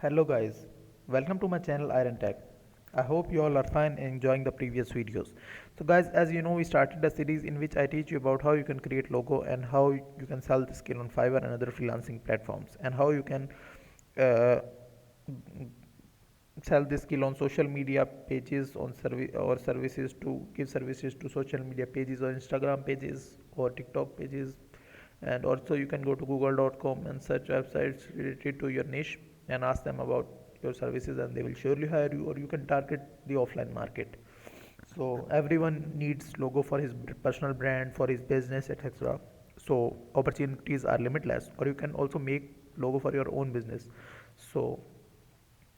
Hello guys, welcome to my channel Iron Tech. I hope you all are fine and enjoying the previous videos. So guys, as you know, we started a series in which I teach you about how you can create logo and how you can sell the skill on Fiverr and other freelancing platforms, and how you can uh, sell this skill on social media pages on service or services to give services to social media pages or Instagram pages or TikTok pages. And also you can go to google.com and search websites related to your niche and ask them about your services, and they will surely hire you, or you can target the offline market. So everyone needs logo for his personal brand, for his business, etc. So opportunities are limitless, or you can also make logo for your own business. So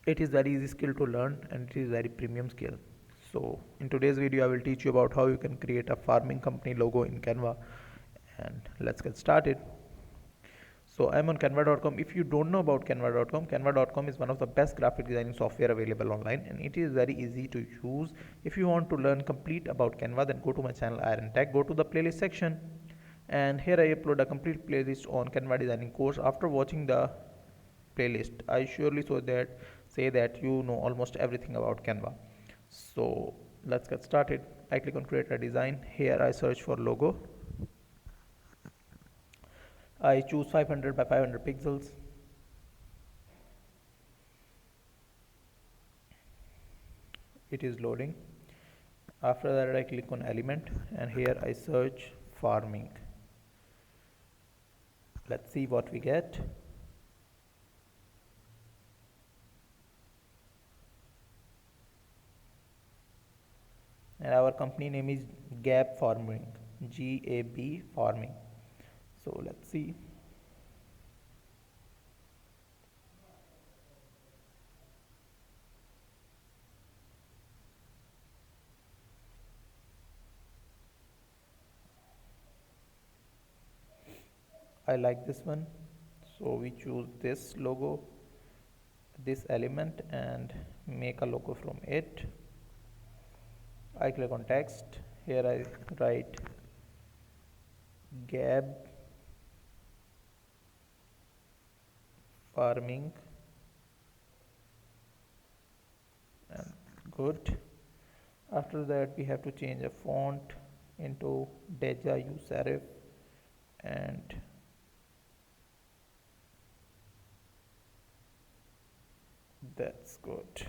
it is very easy skill to learn, and it is very premium skill. So in today's video I will teach you about how you can create a farming company logo in Canva, and let's get started. So I'm on canva.com. If you don't know about canva.com, canva.com is one of the best graphic designing software available online, and it is very easy to use. If you want to learn complete about Canva, then go to my channel Iron Tech, go to the playlist section, and here I upload a complete playlist on Canva designing course. After watching the playlist, I surely say that you know almost everything about Canva. So let's get started. I click on create a design. Here I search for logo. I choose 500 by 500 pixels. It is loading. After that I click on element, and here I search farming. Let's see what we get. And our company name is Gab Farming, GAB Farming. So let's see. I like this one, so we choose this logo, this element, and make a logo from it. I click on text. Here I write Gab Farming, and good. After that we have to change a font into Deja U serif, and that's good.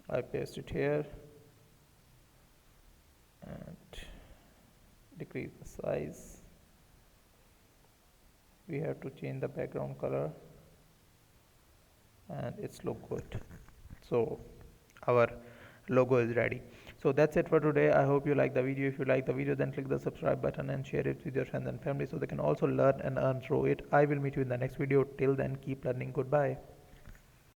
I paste it here and decrease the size. We have to change the background color, and it's look good. So our logo is ready. So that's it for today. I hope you like the video. If you like the video, then click the subscribe button and share it with your friends and family so they can also learn and earn through it. I will meet you in the next video. Till then, keep learning. Goodbye.